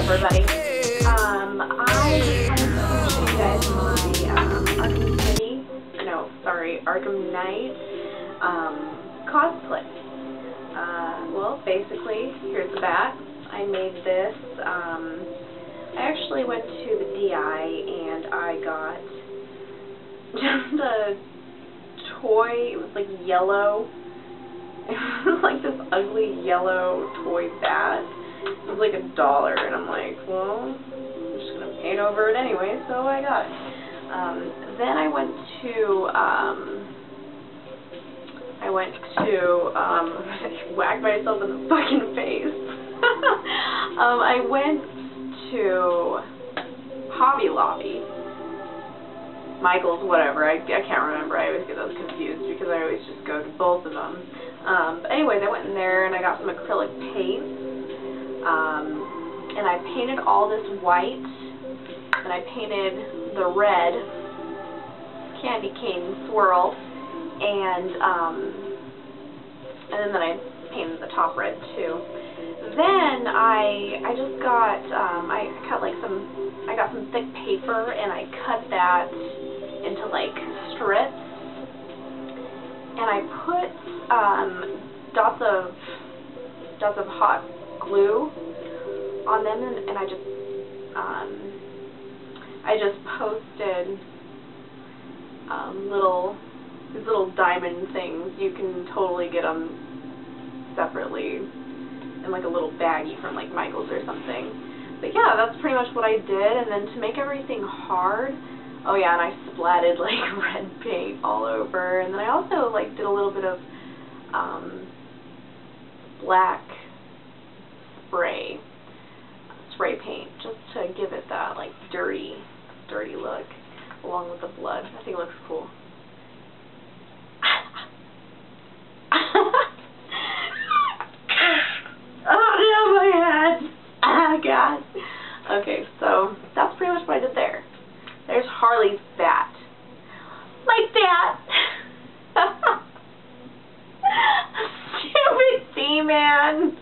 everybody? I wanted to show you guys my Arkham Knight cosplay. Well, basically, here's the back. I made this. I actually went to the DI and I got just a toy. It was like yellow. It was like this ugly yellow toy bat. It was like $1, and I'm like, well, I'm just gonna paint over it anyway, so I got it. Then I went to whack myself in the fucking face. I went to Hobby Lobby, Michael's, whatever, I can't remember, I always get those confused because I always just go to both of them. But anyways, I went in there and I got some acrylic paint. And I painted all this white, and I painted the red candy cane swirl, and then I painted the top red too. Then I just got I got some thick paper and I cut that into like strips, and I put dots of hot glue on them, and I just posted these little diamond things. You can totally get them separately in like a little baggie from like Michael's or something. But yeah, that's pretty much what I did. And then to make everything hard, oh yeah, and I splatted like red paint all over. And then I also like did a little bit of black spray paint, just to give it that like dirty look, along with the blood. I think it looks cool. Oh no, my head! Ah, God. Okay, so that's pretty much what I did there. There's Harley's bat. Like that! Stupid C-man!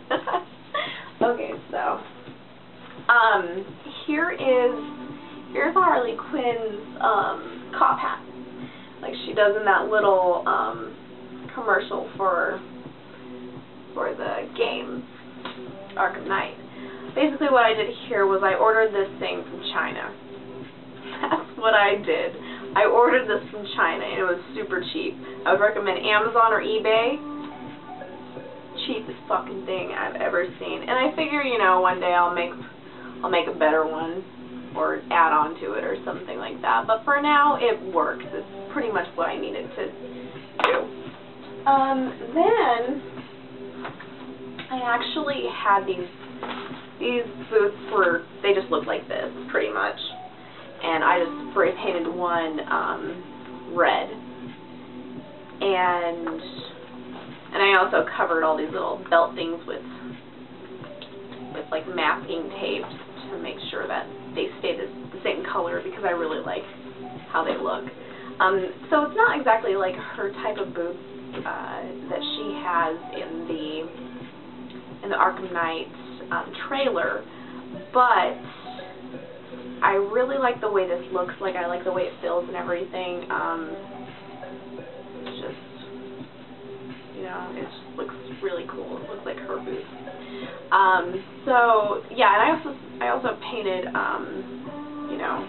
Okay, so here's Harley Quinn's cop hat, like she does in that little commercial for the game Arkham Knight. Basically, what I did here was I ordered this thing from China. That's what I did. I ordered this from China, and it was super cheap. I would recommend Amazon or eBay. Cheapest fucking thing I've ever seen. And I figure, you know, one day I'll make a better one or add on to it or something like that. But for now, it works. It's pretty much what I needed to do. Then I actually had these boots where they just look like this, pretty much. And I just spray painted one red. And I also covered all these little belt things with like masking tapes to make sure that they stay the same color, because I really like how they look. So it's not exactly like her type of boots that she has in the Arkham Knight trailer, but I really like the way this looks. Like, I like the way it feels and everything. It's just, you know, it just looks really cool. It looks like her boots. So yeah, and I also painted, you know,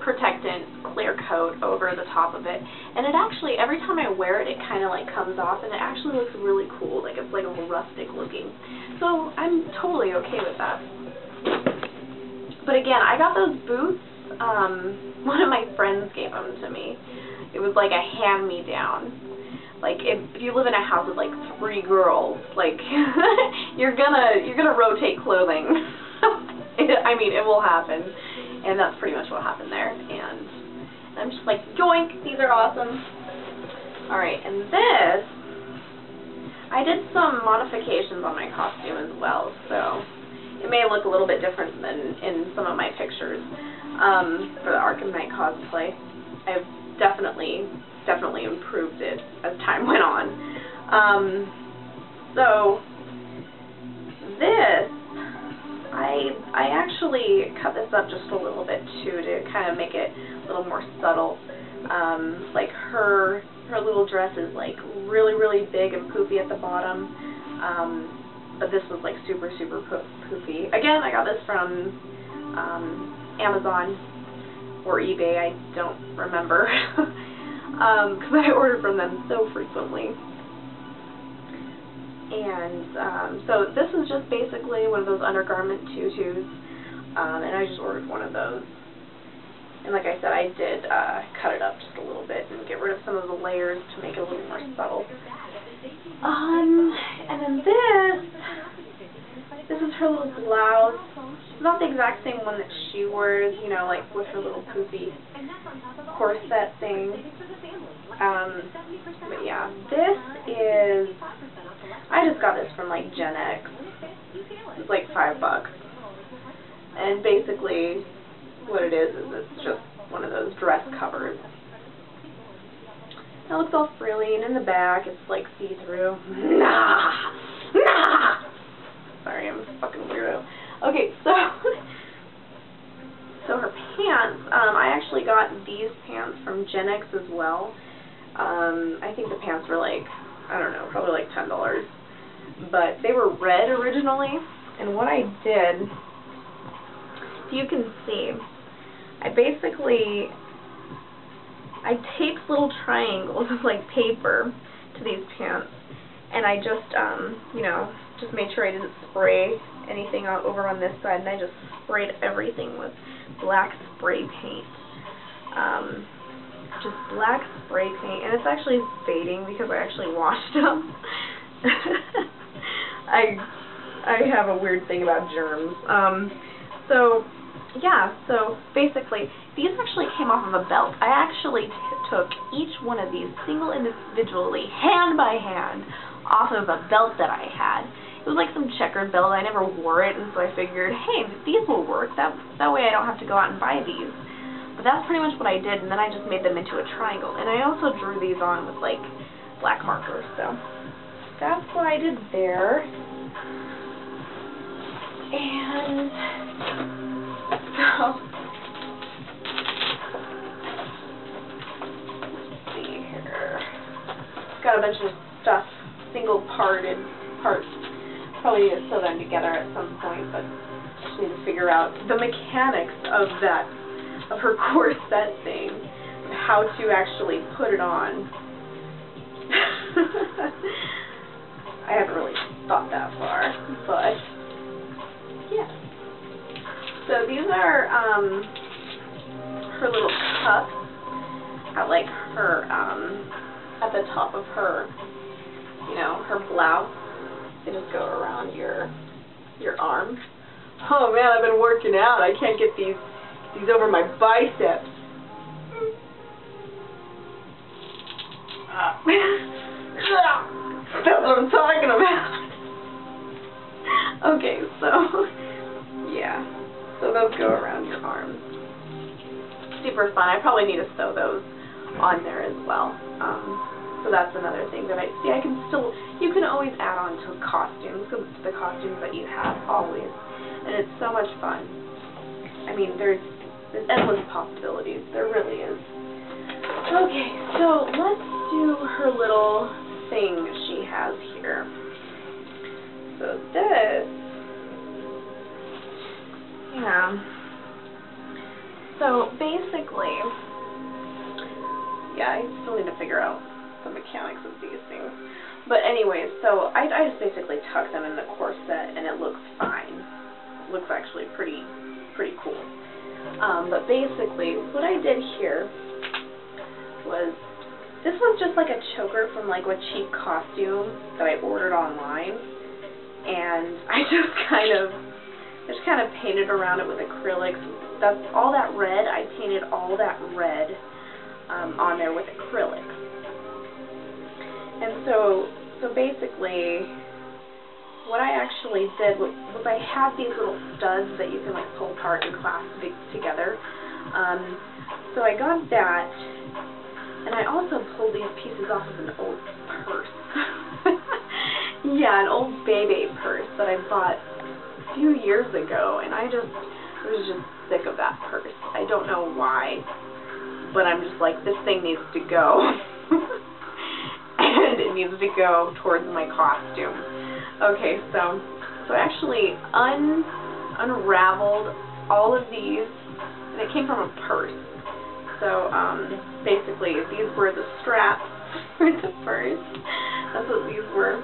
protectant clear coat over the top of it, and it actually, every time I wear it, it kind of like comes off, and it actually looks really cool. Like, it's like a little rustic looking. So I'm totally okay with that. But again, I got those boots. One of my friends gave them to me. It was like a hand-me-down. Like, if you live in a house with like 3 girls, like you're gonna rotate clothing. I mean, it will happen, and that's pretty much what happened there. And I'm just like, yoink, these are awesome. All right, and this, I did some modifications on my costume as well, so it may look a little bit different than in some of my pictures for the Arkham Knight cosplay. I've definitely improved it as time went on. So this, I actually cut this up just a little bit too to kind of make it a little more subtle. Like her little dress is like really, really big and poofy at the bottom, but this was like super, super poofy. Again, I got this from Amazon or eBay, I don't remember, because I order from them so frequently. And so this is just basically one of those undergarment tutus, and I just ordered one of those. And like I said, I did cut it up just a little bit and get rid of some of the layers to make it a little more subtle. And then this is her little blouse. It's not the exact same one that she wears, you know, like with her little poofy corset thing. But yeah, this is, I just got this from like Gen X. It's like $5. And basically what it is it's just one of those dress covers. It looks all frilly, and in the back it's like see-through. Nah! Sorry, I'm a fucking weirdo. Okay, so her pants, I actually got these pants from Gen X as well. I think the pants were like, I don't know, probably like $10. But they were red originally, and what I did, if you can see, I taped little triangles of like paper to these pants, and I just, you know, just made sure I didn't spray anything over on this side, and I just sprayed everything with black spray paint. Just black spray paint, and it's actually fading because I actually washed them. I have a weird thing about germs. So yeah, so basically these actually came off of a belt. I actually took each one of these individually, hand by hand, off of a belt that I had. It was like some checkered belt. I never wore it, and so I figured, hey, these will work. That way I don't have to go out and buy these. But that's pretty much what I did, and then I just made them into a triangle. And I also drew these on with like black markers. So that's what I did there. And so let's see here. Got a bunch of stuff, single-parted parts. Probably need to sew them together at some point, but I just need to figure out the mechanics of her corset thing, how to actually put it on. I haven't really thought that far, but yeah. So these are her little cuffs at like her at the top of her, you know, her blouse. They just go around your arm. Oh man, I've been working out. I can't get these over my biceps. That's what I'm talking about. Okay, so yeah. So those go around your arms. Super fun. I probably need to sew those on there as well. So that's another thing that I can still, you can always add on to costumes, to the costumes that you have, always. And it's so much fun. I mean, there's endless possibilities. There really is. Okay, so let's do her little thing she has here. So this, yeah. So basically, yeah, I still need to figure out the mechanics of these things. But anyways, so I just basically tuck them in the corset, and it looks fine. It looks actually pretty cool. But basically, what I did here was, this was just like a choker from like a cheap costume that I ordered online, and I just kind of painted around it with acrylics. That's all that red. I painted all that red on there with acrylics. And so basically, what I actually did was I had these little studs that you can like pull apart and clasp together. So I got that, and I also pulled these pieces off of an old purse. Yeah, an old Bebe purse that I bought a few years ago, and I just was just sick of that purse. I don't know why, but I'm just like, this thing needs to go. And it needs to go towards my costume. Okay, so I actually unraveled all of these, and it came from a purse. So basically, these were the straps for the purse. That's what these were.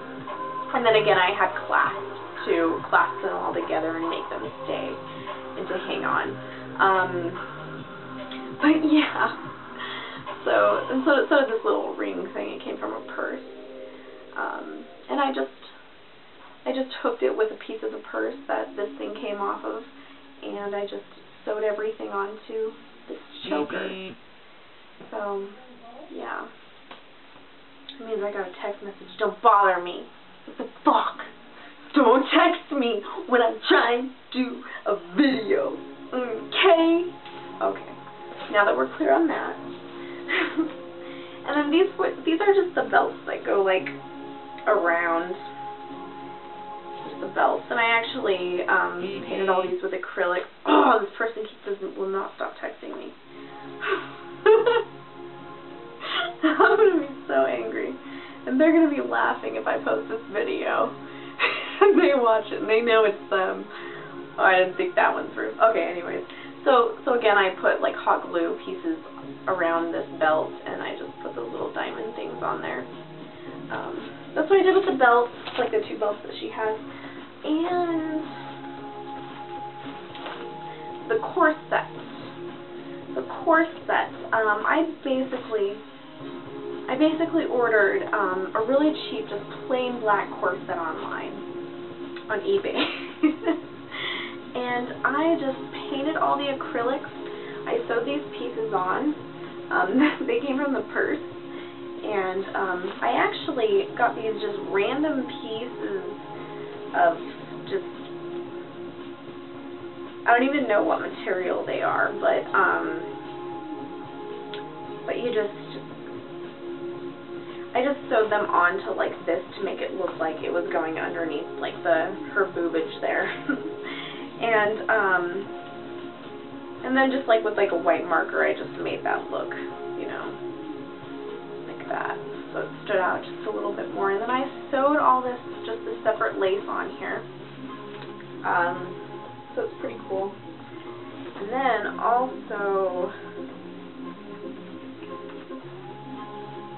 And then again, I had clasps to clasp them all together and make them stay and to hang on. But yeah. So did this little ring thing. It came from a purse. And I just hooked it with a piece of the purse that this thing came off of, and I just sewed everything onto this choker. So, yeah. It means I got a text message, don't bother me. What the fuck? Don't text me when I'm trying to do a video. Okay? Okay. Now that we're clear on that. And then these are just the belts that go like around. Just the belts. And I actually painted all these with acrylic. Oh, this person will not stop texting me. I'm gonna be so angry. And they're gonna be laughing if I post this video. And they watch it and they know it's them. Oh, I didn't think that one through. Okay, anyways. So again, I put like hot glue pieces around this belt, and I just put those little diamond things on there. That's what I did with the belts, like the two belts that she has. And the corset. The corset. I basically ordered a really cheap, just plain black corset online on eBay. And I just painted all the acrylics. I sewed these pieces on. They came from the purse. And I actually got these just random pieces of just, I don't even know what material they are, but I just sewed them onto like this to make it look like it was going underneath like her boobage there. And then just like with like a white marker, I just made that look, you know, like that. So it stood out just a little bit more. And then I sewed all this, just this separate lace on here. So it's pretty cool. And then also,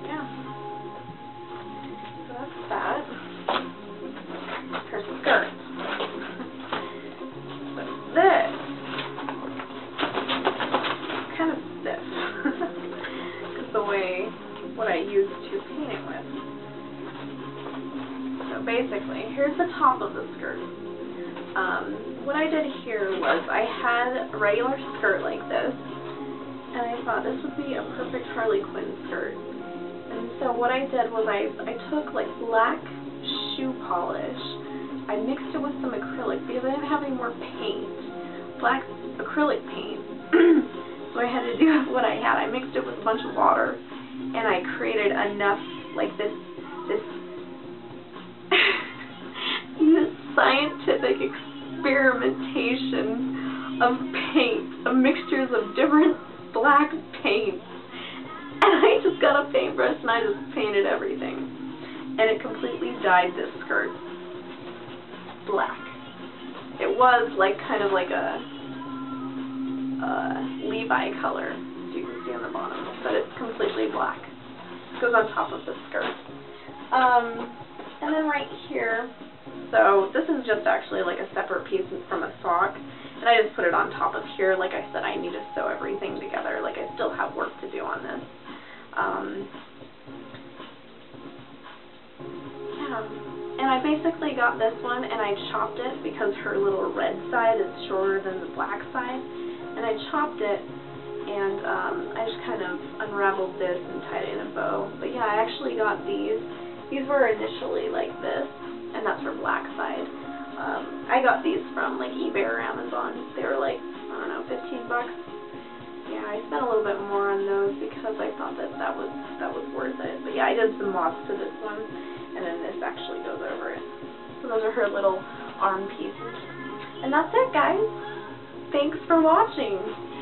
yeah. So that's that. Her skirt. But this, kind of stiff. Because the way, what I used to paint it with. So basically, here's the top of the skirt. What I did here was I had a regular skirt like this, and I thought this would be a perfect Harley Quinn skirt. And so what I did was I took like black shoe polish, I mixed it with some acrylic because I didn't have any more paint, black acrylic paint. So I had to do with what I had. I mixed it with a bunch of water, and I created enough like this scientific experimentation of paint, of mixtures of different black paints. And I just got a paintbrush and I just painted everything. And it completely dyed this skirt black. It was like kind of like a Levi color, as you can see on the bottom, but it's completely black. It goes on top of the skirt. And then right here, so this is just actually like a separate piece from a sock, and I just put it on top of here. Like I said, I need to sew everything together. Like I still have work to do on this. Yeah, and I basically got this one and I chopped it because her little red side is shorter than the black side, and I chopped it, and I just kind of unraveled this and tied it in a bow. But yeah, I actually got these. These were initially like this, and that's her black side. I got these from like eBay or Amazon. They were like, I don't know, 15 bucks. Yeah, I spent a little bit more on those because I thought that was worth it. But yeah, I did some moss to this one, and then this actually goes over it. So those are her little arm pieces. And that's it, guys. Thanks for watching.